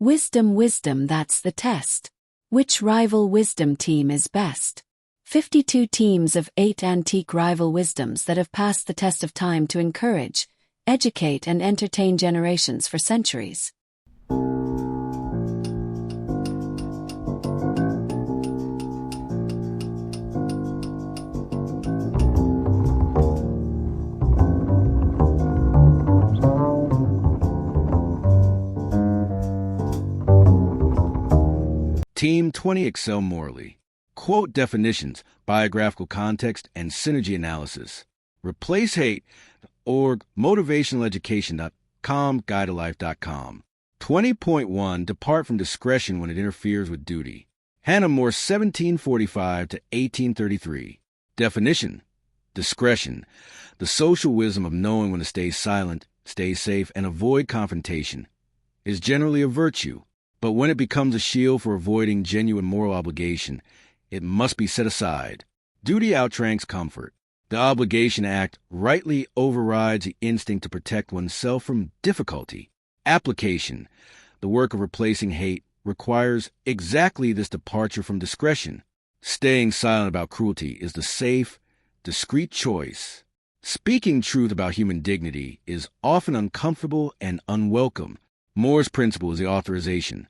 Wisdom, wisdom, that's the test. Which rival wisdom team is best? 52 teams of 8 antique rival wisdoms that have passed the test of time to encourage, educate and entertain generations for centuries. Team 20 excel morally. Quote definitions, biographical context, and synergy analysis. Replace hate.org, motivationaleducation.com, guidelife.com. 20.1 Depart from discretion when it interferes with duty. Hannah More, 1745 to 1833. Definition: discretion, the social wisdom of knowing when to stay silent, stay safe, and avoid confrontation, is generally a virtue. But when it becomes a shield for avoiding genuine moral obligation, it must be set aside. Duty outranks comfort. The Obligation Act rightly overrides the instinct to protect oneself from difficulty. Application. The work of replacing hate requires exactly this departure from discretion. Staying silent about cruelty is the safe, discreet choice. Speaking truth about human dignity is often uncomfortable and unwelcome. Moore's principle is the authorization.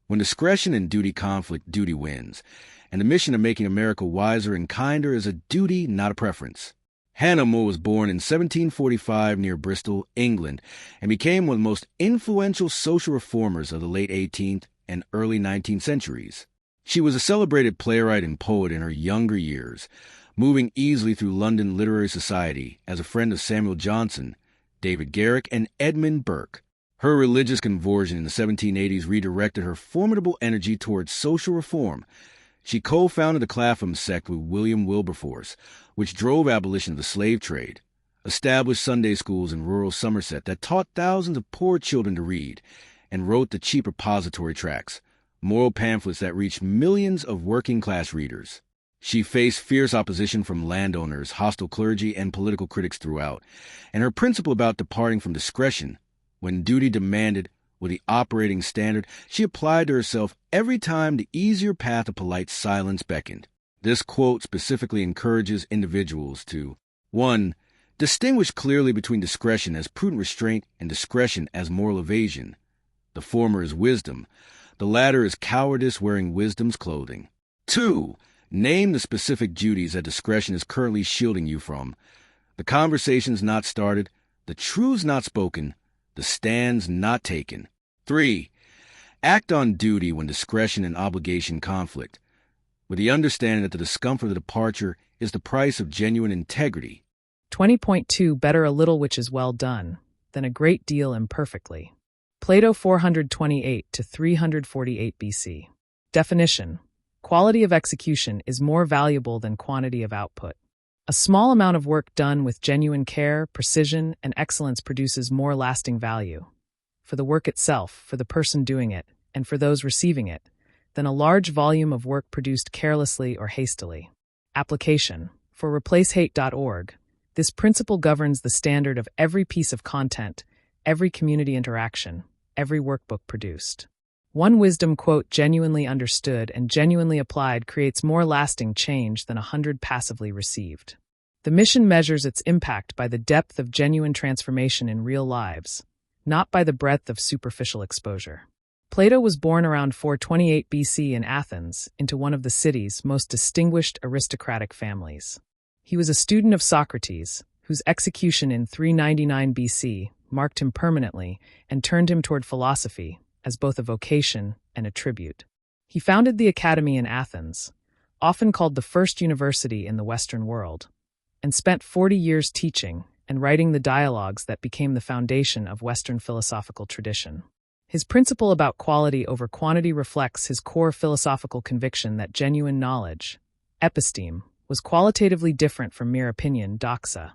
When discretion and duty conflict, duty wins, and the mission of making America wiser and kinder is a duty, not a preference. Hannah More was born in 1745 near Bristol, England, and became one of the most influential social reformers of the late 18th and early 19th centuries. She was a celebrated playwright and poet in her younger years, moving easily through London literary society as a friend of Samuel Johnson, David Garrick, and Edmund Burke. Her religious conversion in the 1780s redirected her formidable energy towards social reform. She co-founded the Clapham sect with William Wilberforce, which drove abolition of the slave trade, established Sunday schools in rural Somerset that taught thousands of poor children to read, and wrote the cheap repository tracts, moral pamphlets that reached millions of working-class readers. She faced fierce opposition from landowners, hostile clergy, and political critics throughout, and her principle about departing from discretion when duty demanded with the operating standard she applied to herself every time the easier path of polite silence beckoned. This quote specifically encourages individuals to 1. Distinguish clearly between discretion as prudent restraint and discretion as moral evasion. The former is wisdom. The latter is cowardice wearing wisdom's clothing. 2. Name the specific duties that discretion is currently shielding you from. The conversation's not started, the truth's not spoken, the stand's not taken. 3. Act on duty when discretion and obligation conflict, with the understanding that the discomfort of departure is the price of genuine integrity. 20.2 Better a little which is well done than a great deal imperfectly. Plato 428 to 348 BC. Definition: quality of execution is more valuable than quantity of output. A small amount of work done with genuine care, precision, and excellence produces more lasting value for the work itself, for the person doing it, and for those receiving it, than a large volume of work produced carelessly or hastily. Application. For replacehate.org, this principle governs the standard of every piece of content, every community interaction, every workbook produced. One wisdom quote genuinely understood and genuinely applied creates more lasting change than 100 passively received. The mission measures its impact by the depth of genuine transformation in real lives, not by the breadth of superficial exposure. Plato was born around 428 BC in Athens, into one of the city's most distinguished aristocratic families. He was a student of Socrates, whose execution in 399 BC marked him permanently and turned him toward philosophy as both a vocation and a tribute. He founded the Academy in Athens, often called the first university in the Western world, and spent 40 years teaching and writing the dialogues that became the foundation of Western philosophical tradition. His principle about quality over quantity reflects his core philosophical conviction that genuine knowledge, episteme, was qualitatively different from mere opinion, doxa,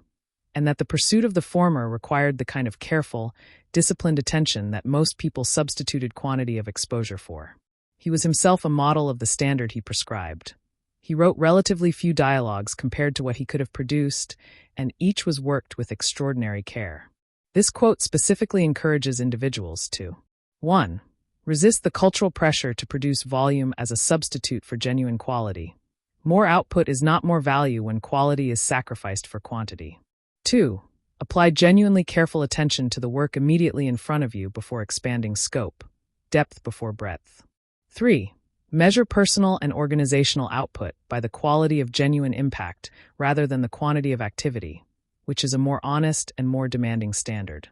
and that the pursuit of the former required the kind of careful, disciplined attention that most people substituted quantity of exposure for. He was himself a model of the standard he prescribed. He wrote relatively few dialogues compared to what he could have produced, and each was worked with extraordinary care. This quote specifically encourages individuals to 1. Resist the cultural pressure to produce volume as a substitute for genuine quality. More output is not more value when quality is sacrificed for quantity. 2. Apply genuinely careful attention to the work immediately in front of you before expanding scope, depth before breadth. 3. Measure personal and organizational output by the quality of genuine impact rather than the quantity of activity, which is a more honest and more demanding standard.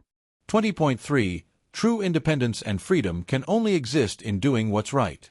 20.3 True independence and freedom can only exist in doing what's right.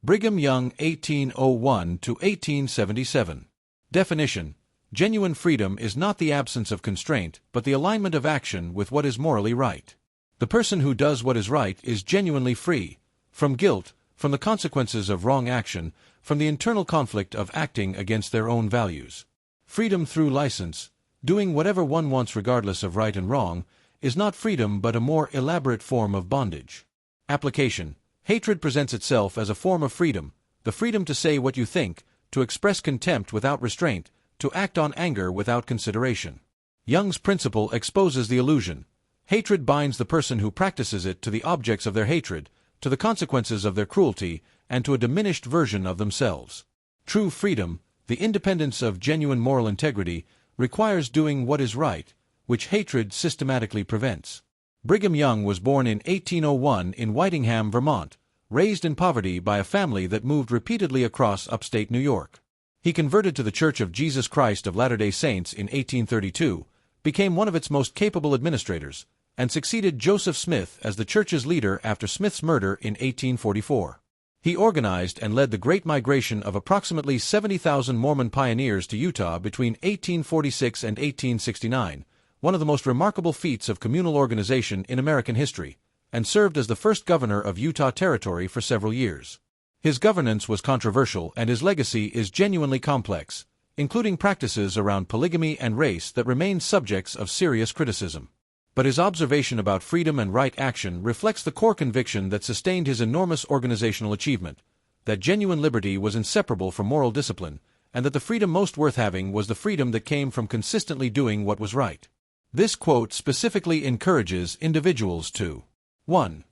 Brigham Young, 1801 to 1877. Definition: genuine freedom is not the absence of constraint, but the alignment of action with what is morally right. The person who does what is right is genuinely free from guilt, from the consequences of wrong action, from the internal conflict of acting against their own values. Freedom through license, doing whatever one wants regardless of right and wrong, is not freedom but a more elaborate form of bondage. Application: hatred presents itself as a form of freedom, the freedom to say what you think, to express contempt without restraint, to act on anger without consideration. Young's principle exposes the illusion. Hatred binds the person who practices it to the objects of their hatred, to the consequences of their cruelty, and to a diminished version of themselves. True freedom, the independence of genuine moral integrity, requires doing what is right, which hatred systematically prevents. Brigham Young was born in 1801 in Whitingham, Vermont, raised in poverty by a family that moved repeatedly across upstate New York. He converted to the Church of Jesus Christ of Latter-day Saints in 1832, became one of its most capable administrators, and succeeded Joseph Smith as the church's leader after Smith's murder in 1844. He organized and led the Great Migration of approximately 70,000 Mormon pioneers to Utah between 1846 and 1869, one of the most remarkable feats of communal organization in American history, and served as the first governor of Utah Territory for several years. His governance was controversial and his legacy is genuinely complex, including practices around polygamy and race that remain subjects of serious criticism. But his observation about freedom and right action reflects the core conviction that sustained his enormous organizational achievement, that genuine liberty was inseparable from moral discipline, and that the freedom most worth having was the freedom that came from consistently doing what was right. This quote specifically encourages individuals to 1.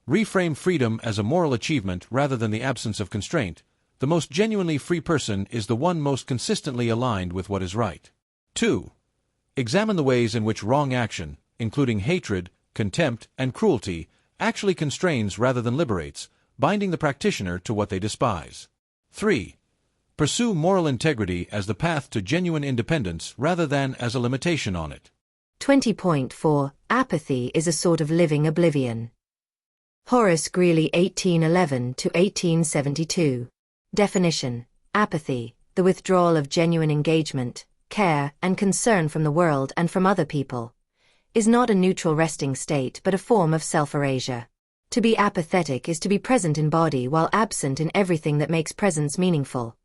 Reframe freedom as a moral achievement rather than the absence of constraint. The most genuinely free person is the one most consistently aligned with what is right. 2. Examine the ways in which wrong action, including hatred, contempt, and cruelty, actually constrains rather than liberates, binding the practitioner to what they despise. 3. Pursue moral integrity as the path to genuine independence rather than as a limitation on it. 20.4 Apathy is a sort of living oblivion. Horace Greeley, 1811 to 1872. Definition: apathy, the withdrawal of genuine engagement, care, and concern from the world and from other people, is not a neutral resting state but a form of self-erasure. To be apathetic is to be present in body while absent in everything that makes presence meaningful.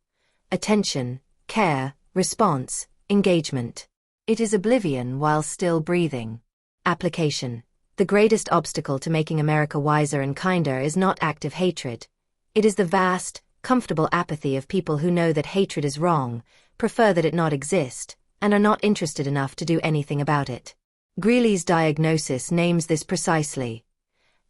Attention, care, response, engagement. It is oblivion while still breathing. Application: the greatest obstacle to making America wiser and kinder is not active hatred. It is the vast, comfortable apathy of people who know that hatred is wrong, prefer that it not exist, and are not interested enough to do anything about it. Greeley's diagnosis names this precisely.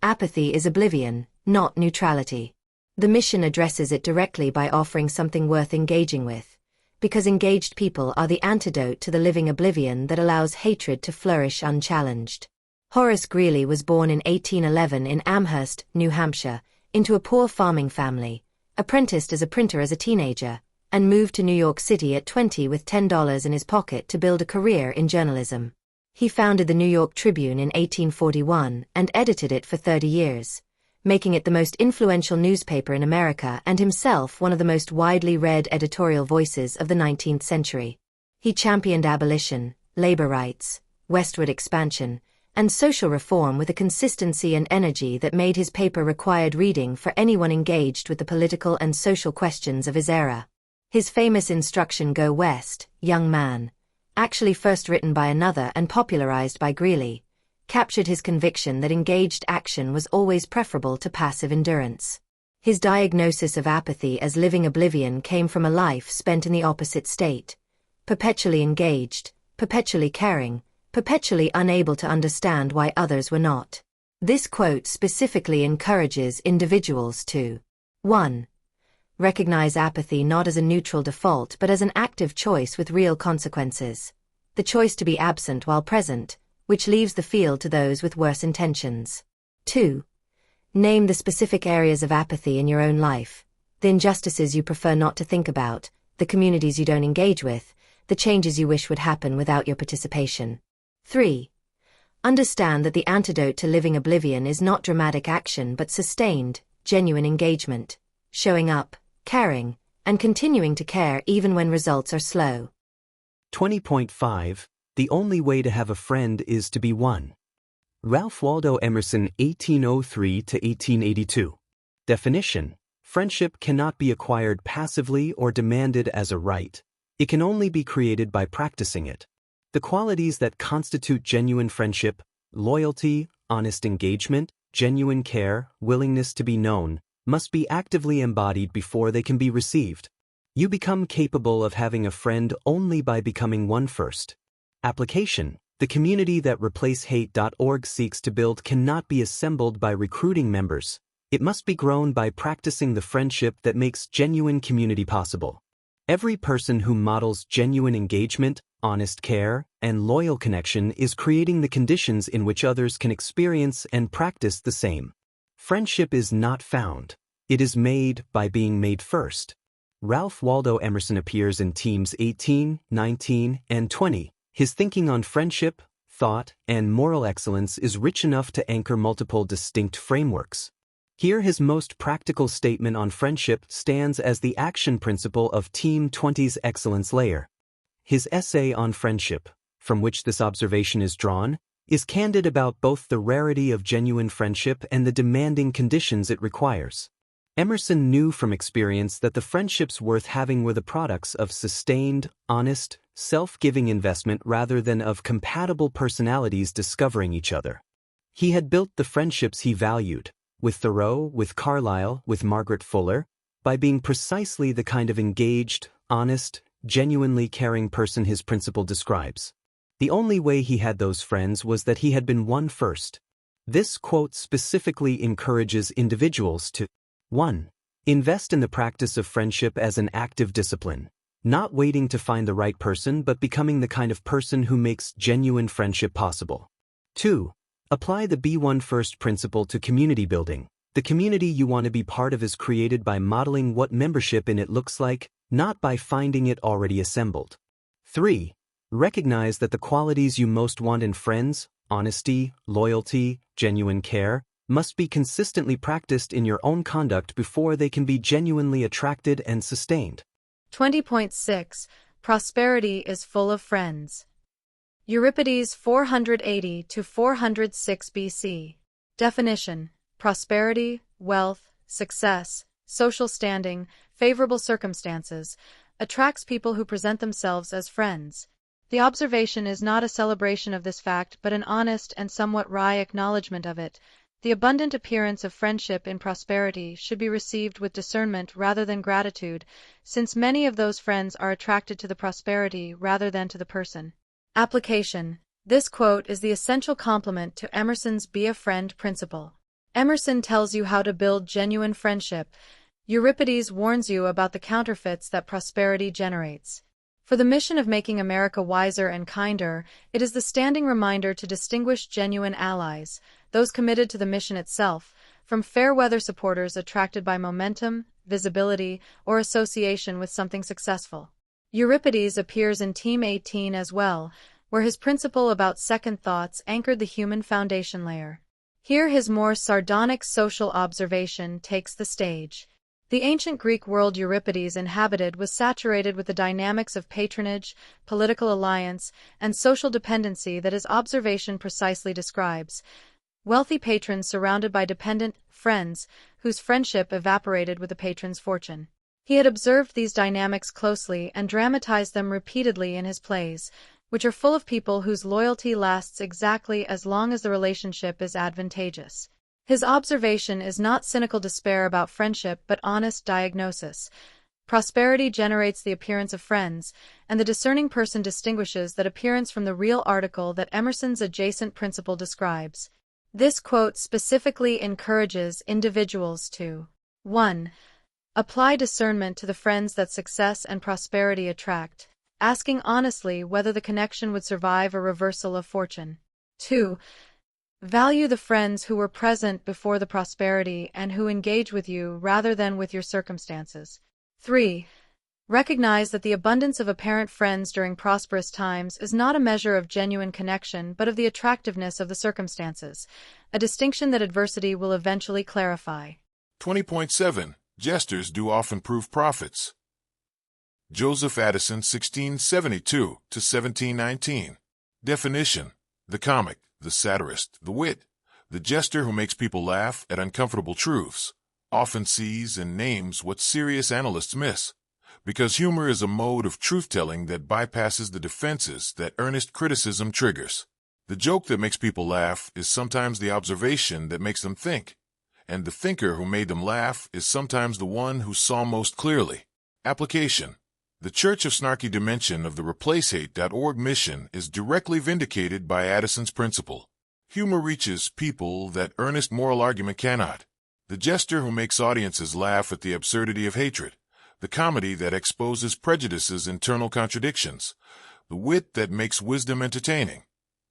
Apathy is oblivion, not neutrality. The mission addresses it directly by offering something worth engaging with, because engaged people are the antidote to the living oblivion that allows hatred to flourish unchallenged. Horace Greeley was born in 1811 in Amherst, New Hampshire, into a poor farming family, apprenticed as a printer as a teenager, and moved to New York City at 20 with $10 in his pocket to build a career in journalism. He founded the New York Tribune in 1841 and edited it for 30 years, making it the most influential newspaper in America and himself one of the most widely read editorial voices of the 19th century. He championed abolition, labor rights, westward expansion, and social reform with a consistency and energy that made his paper required reading for anyone engaged with the political and social questions of his era. His famous instruction "Go West, Young Man," actually first written by another and popularized by Greeley, captured his conviction that engaged action was always preferable to passive endurance. His diagnosis of apathy as living oblivion came from a life spent in the opposite state, perpetually engaged, perpetually caring, perpetually unable to understand why others were not. This quote specifically encourages individuals to 1. Recognize apathy not as a neutral default but as an active choice with real consequences. The choice to be absent while present, which leaves the field to those with worse intentions. 2. Name the specific areas of apathy in your own life, the injustices you prefer not to think about, the communities you don't engage with, the changes you wish would happen without your participation. 3. Understand that the antidote to living oblivion is not dramatic action but sustained, genuine engagement, showing up, caring, and continuing to care even when results are slow. 20.5 The only way to have a friend is to be one. Ralph Waldo Emerson, 1803 to 1882. Definition: friendship cannot be acquired passively or demanded as a right. It can only be created by practicing it. The qualities that constitute genuine friendship: loyalty, honest engagement, genuine care, willingness to be known, must be actively embodied before they can be received. You become capable of having a friend only by becoming one first. Application: the community that ReplaceHate.org seeks to build cannot be assembled by recruiting members. It must be grown by practicing the friendship that makes genuine community possible. Every person who models genuine engagement, honest care, and loyal connection is creating the conditions in which others can experience and practice the same. Friendship is not found. It is made by being made first. Ralph Waldo Emerson appears in Teams 18, 19, and 20. His thinking on friendship, thought, and moral excellence is rich enough to anchor multiple distinct frameworks. Here his most practical statement on friendship stands as the action principle of Team 20's excellence layer. His essay on friendship, from which this observation is drawn, is candid about both the rarity of genuine friendship and the demanding conditions it requires. Emerson knew from experience that the friendships worth having were the products of sustained, honest, self-giving investment rather than of compatible personalities discovering each other. He had built the friendships he valued, with Thoreau, with Carlyle, with Margaret Fuller, by being precisely the kind of engaged, honest, genuinely caring person his principle describes. The only way he had those friends was that he had been one first. This quote specifically encourages individuals to 1. Invest in the practice of friendship as an active discipline, not waiting to find the right person but becoming the kind of person who makes genuine friendship possible. 2. Apply the Be One First principle to community building. The community you want to be part of is created by modeling what membership in it looks like, not by finding it already assembled. 3. Recognize that the qualities you most want in friends, honesty, loyalty, genuine care, must be consistently practiced in your own conduct before they can be genuinely attracted and sustained. 20.6 Prosperity is full of friends. Euripides 480 to 406 BC. Definition: prosperity, wealth, success, social standing, favorable circumstances, attracts people who present themselves as friends. The observation is not a celebration of this fact but an honest and somewhat wry acknowledgment of it. The abundant appearance of friendship in prosperity should be received with discernment rather than gratitude, since many of those friends are attracted to the prosperity rather than to the person. Application: this quote is the essential complement to Emerson's Be a Friend principle. Emerson tells you how to build genuine friendship. Euripides warns you about the counterfeits that prosperity generates. For the mission of making America wiser and kinder, it is the standing reminder to distinguish genuine allies, those committed to the mission itself, from fair-weather supporters attracted by momentum, visibility, or association with something successful. Euripides appears in Team 18 as well, where his principle about second thoughts anchored the human foundation layer. Here his more sardonic social observation takes the stage. The ancient Greek world Euripides inhabited was saturated with the dynamics of patronage, political alliance, and social dependency that his observation precisely describes. Wealthy patrons surrounded by dependent friends, whose friendship evaporated with the patron's fortune. He had observed these dynamics closely and dramatized them repeatedly in his plays, which are full of people whose loyalty lasts exactly as long as the relationship is advantageous. His observation is not cynical despair about friendship but honest diagnosis. Prosperity generates the appearance of friends, and the discerning person distinguishes that appearance from the real article that Emerson's adjacent principle describes. This quote specifically encourages individuals to 1. Apply discernment to the friends that success and prosperity attract, asking honestly whether the connection would survive a reversal of fortune. 2. Value the friends who were present before the prosperity and who engage with you rather than with your circumstances. 3. Recognize that the abundance of apparent friends during prosperous times is not a measure of genuine connection but of the attractiveness of the circumstances, a distinction that adversity will eventually clarify. 20.7 Jesters do often prove prophets. Joseph Addison, 1672 to 1719. Definition: the comic, the satirist, the wit, the jester who makes people laugh at uncomfortable truths, often sees and names what serious analysts miss, because humor is a mode of truth-telling that bypasses the defenses that earnest criticism triggers. The joke that makes people laugh is sometimes the observation that makes them think, and the thinker who made them laugh is sometimes the one who saw most clearly. Application: the Church of Snarky Dimension of the ReplaceHate.org mission is directly vindicated by Addison's principle. Humor reaches people that earnest moral argument cannot. The jester who makes audiences laugh at the absurdity of hatred, the comedy that exposes prejudice's internal contradictions, the wit that makes wisdom entertaining.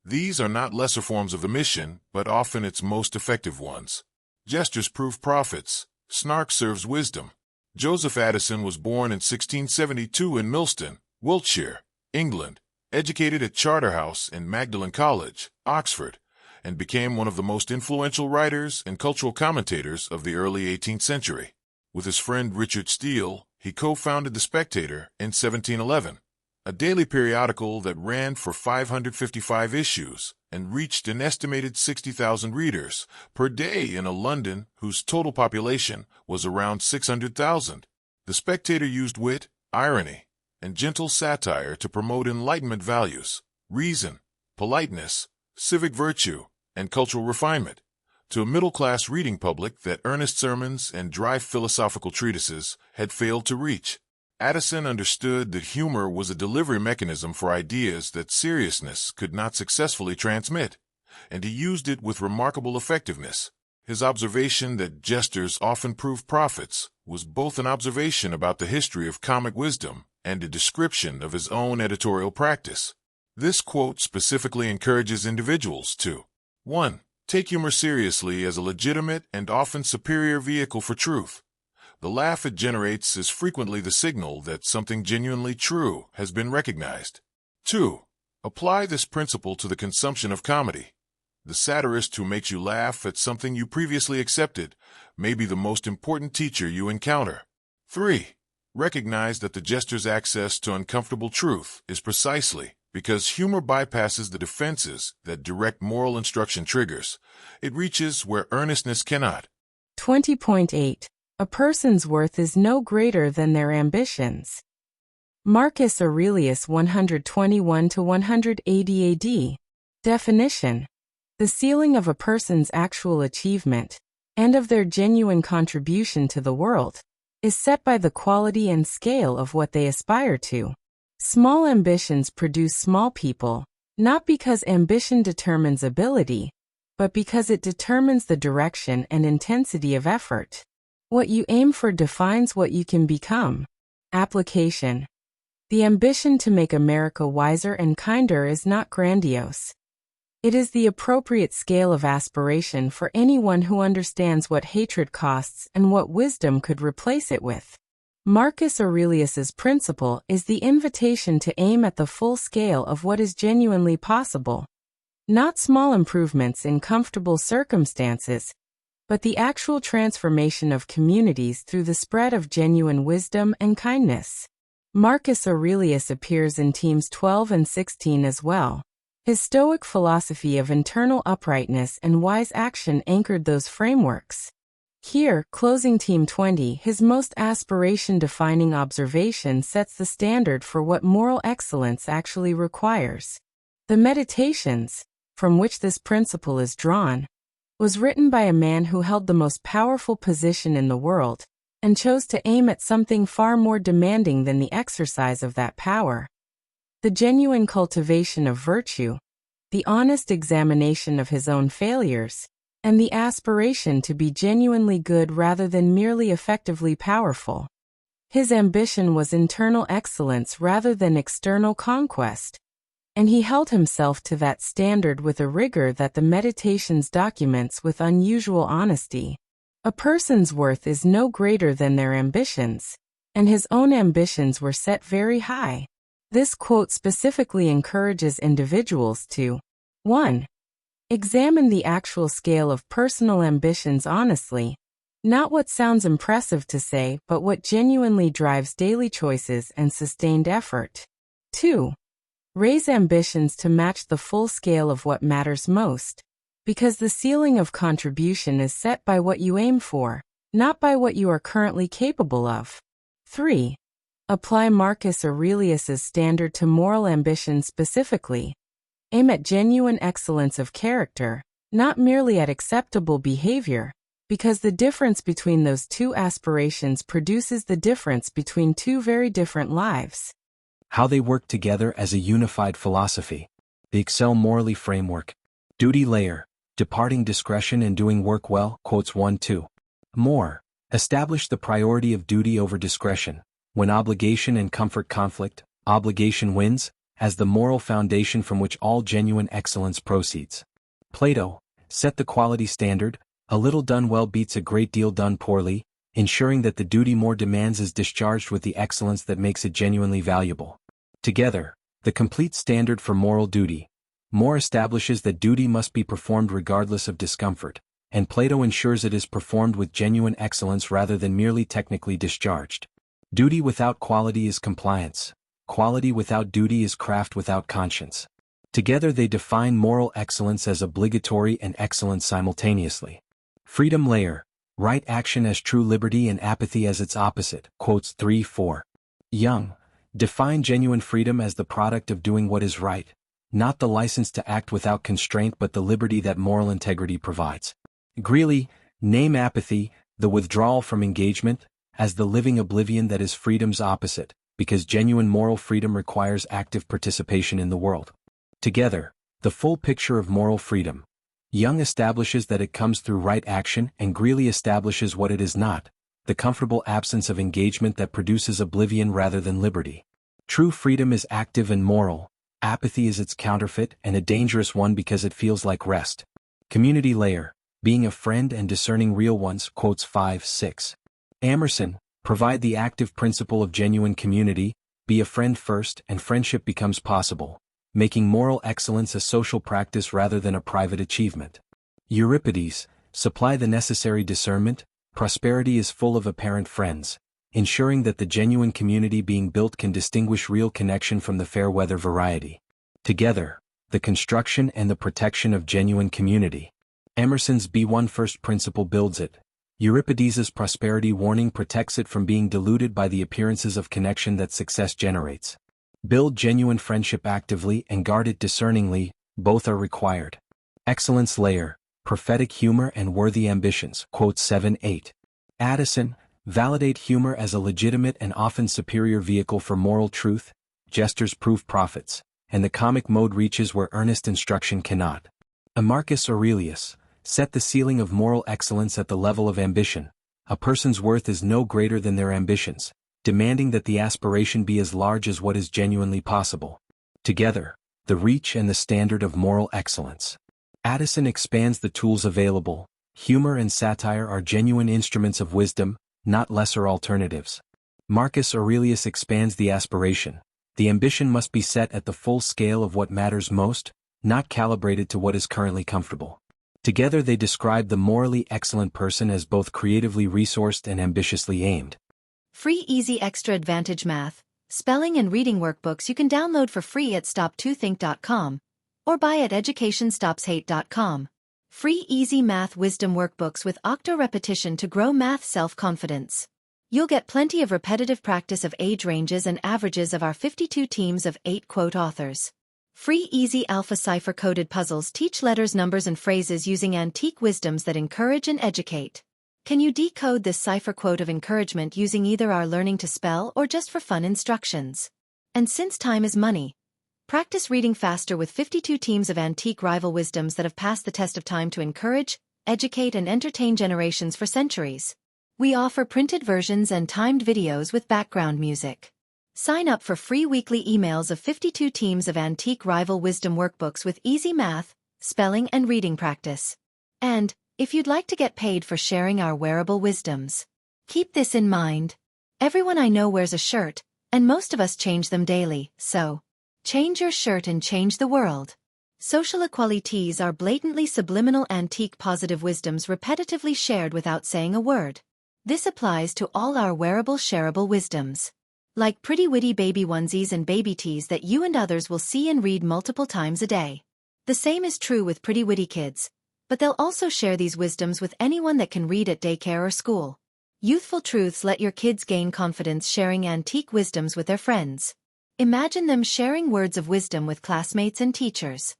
These are not lesser forms of the mission, but often its most effective ones. Jesters prove prophets. Snark serves wisdom. Joseph Addison was born in 1672 in Millstone, Wiltshire, England, educated at Charterhouse and Magdalen College, Oxford, and became one of the most influential writers and cultural commentators of the early 18th century. With his friend Richard Steele, he co-founded The Spectator in 1711, a daily periodical that ran for 555 issues and reached an estimated 60,000 readers per day in a London whose total population was around 600,000. The Spectator used wit, irony, and gentle satire to promote Enlightenment values, reason, politeness, civic virtue, and cultural refinement, to a middle-class reading public that earnest sermons and dry philosophical treatises had failed to reach. Addison understood that humor was a delivery mechanism for ideas that seriousness could not successfully transmit, and he used it with remarkable effectiveness. His observation that jesters often prove prophets was both an observation about the history of comic wisdom and a description of his own editorial practice. This quote specifically encourages individuals to 1. Take humor seriously as a legitimate and often superior vehicle for truth. The laugh it generates is frequently the signal that something genuinely true has been recognized. 2. Apply this principle to the consumption of comedy. The satirist who makes you laugh at something you previously accepted may be the most important teacher you encounter. 3. Recognize that the jester's access to uncomfortable truth is precisely because humor bypasses the defenses that direct moral instruction triggers. It reaches where earnestness cannot. 20.8 A person's worth is no greater than their ambitions. Marcus Aurelius 121 to 180 AD. Definition: the ceiling of a person's actual achievement, and of their genuine contribution to the world, is set by the quality and scale of what they aspire to. Small ambitions produce small people, not because ambition determines ability, but because it determines the direction and intensity of effort. What you aim for defines what you can become. Application: the ambition to make America wiser and kinder is not grandiose. It is the appropriate scale of aspiration for anyone who understands what hatred costs and what wisdom could replace it with. Marcus Aurelius's principle is the invitation to aim at the full scale of what is genuinely possible. Not small improvements in comfortable circumstances, but the actual transformation of communities through the spread of genuine wisdom and kindness. Marcus Aurelius appears in Teams 12 and 16 as well. His Stoic philosophy of internal uprightness and wise action anchored those frameworks. Here, closing Team 20, his most aspiration-defining observation sets the standard for what moral excellence actually requires. The Meditations, from which this principle is drawn, was written by a man who held the most powerful position in the world, and chose to aim at something far more demanding than the exercise of that power: the genuine cultivation of virtue. the honest examination of his own failures, and the aspiration to be genuinely good rather than merely effectively powerful. His ambition was internal excellence rather than external conquest, and he held himself to that standard with a rigor that the Meditations documents with unusual honesty. A person's worth is no greater than their ambitions, and his own ambitions were set very high. This quote specifically encourages individuals to 1. Examine the actual scale of personal ambitions honestly, not what sounds impressive to say but what genuinely drives daily choices and sustained effort. 2. Raise ambitions to match the full scale of what matters most, because the ceiling of contribution is set by what you aim for, not by what you are currently capable of. 3. Apply Marcus Aurelius's standard to moral ambition specifically. Aim at genuine excellence of character, not merely at acceptable behavior, because the difference between those two aspirations produces the difference between two very different lives. How they work together as a unified philosophy. The Excel Morally Framework. Duty layer. Departing discretion and doing work well. Quotes 1-2. More. Establish the priority of duty over discretion. When obligation and comfort conflict, obligation wins, as the moral foundation from which all genuine excellence proceeds. Plato. Set the quality standard. A little done well beats a great deal done poorly, ensuring that the duty more demands is discharged with the excellence that makes it genuinely valuable. Together, the complete standard for moral duty. More establishes that duty must be performed regardless of discomfort, and Plato ensures it is performed with genuine excellence rather than merely technically discharged. Duty without quality is compliance. Quality without duty is craft without conscience. Together they define moral excellence as obligatory and excellence simultaneously. Freedom layer. Right action as true liberty and apathy as its opposite. Quotes 3-4. Young. Define genuine freedom as the product of doing what is right, not the license to act without constraint but the liberty that moral integrity provides. Greeley. Name apathy, the withdrawal from engagement, as the living oblivion that is freedom's opposite, because genuine moral freedom requires active participation in the world. Together, the full picture of moral freedom. Young establishes that it comes through right action and Greeley establishes what it is not, the comfortable absence of engagement that produces oblivion rather than liberty. True freedom is active and moral, apathy is its counterfeit and a dangerous one because it feels like rest. Community layer. Being a friend and discerning real ones. Quotes 5-6. Emerson. Provide the active principle of genuine community, be a friend first and friendship becomes possible, making moral excellence a social practice rather than a private achievement. Euripides. Supply the necessary discernment, prosperity is full of apparent friends, ensuring that the genuine community being built can distinguish real connection from the fair weather variety. Together, the construction and the protection of genuine community. Emerson's B1 first principle builds it. Euripides's prosperity warning protects it from being diluted by the appearances of connection that success generates. Build genuine friendship actively and guard it discerningly, both are required. Excellence layer. Prophetic humor and worthy ambitions. Quotes 7-8. Addison. Validate humor as a legitimate and often superior vehicle for moral truth, jesters prove prophets, and the comic mode reaches where earnest instruction cannot. Marcus Aurelius. Set the ceiling of moral excellence at the level of ambition. A person's worth is no greater than their ambitions, demanding that the aspiration be as large as what is genuinely possible. Together, the reach and the standard of moral excellence. Addison expands the tools available. Humor and satire are genuine instruments of wisdom, not lesser alternatives. Marcus Aurelius expands the aspiration. The ambition must be set at the full scale of what matters most, not calibrated to what is currently comfortable. Together they describe the morally excellent person as both creatively resourced and ambitiously aimed. Free Easy Extra Advantage Math, spelling and reading workbooks you can download for free at stop2think.com or buy at educationstopshate.com. Free Easy Math Wisdom Workbooks with octo repetition to grow math self-confidence. You'll get plenty of repetitive practice of age ranges and averages of our 52 teams of 8 quote authors. Free Easy Alpha Cipher-coded puzzles teach letters, numbers, and phrases using antique wisdoms that encourage and educate. Can you decode this cipher quote of encouragement using either our Learning to Spell or just for fun instructions? And since time is money, Practice reading faster with 52 teams of antique rival wisdoms that have passed the test of time to encourage, educate, and entertain generations for centuries. We offer printed versions and timed videos with background music. Sign up for free weekly emails of 52 teams of antique rival wisdom workbooks with easy math, spelling, and reading practice. And, if you'd like to get paid for sharing our wearable wisdoms, keep this in mind. Everyone I know wears a shirt, and most of us change them daily, so change your shirt and change the world. Social equalities are blatantly subliminal antique positive wisdoms repetitively shared without saying a word. This applies to all our wearable shareable wisdoms. Like pretty witty baby onesies and baby tees that you and others will see and read multiple times a day. The same is true with pretty witty kids, but they'll also share these wisdoms with anyone that can read at daycare or school. Youthful truths let your kids gain confidence sharing antique wisdoms with their friends. Imagine them sharing words of wisdom with classmates and teachers.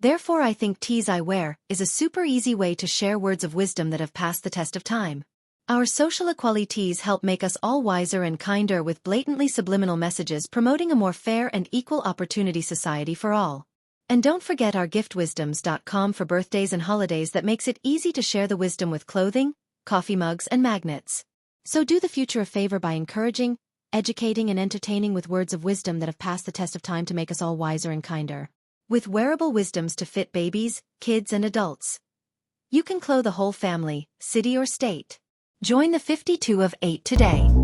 Therefore I think tees I wear is a super easy way to share words of wisdom that have passed the test of time. Our social equalities help make us all wiser and kinder with blatantly subliminal messages promoting a more fair and equal opportunity society for all. And don't forget our giftwisdoms.com for birthdays and holidays that makes it easy to share the wisdom with clothing, coffee mugs, and magnets. So do the future a favor by encouraging, educating, and entertaining with words of wisdom that have passed the test of time to make us all wiser and kinder. With wearable wisdoms to fit babies, kids, and adults. You can clothe a whole family, city, or state. Join the 52 of 8 today.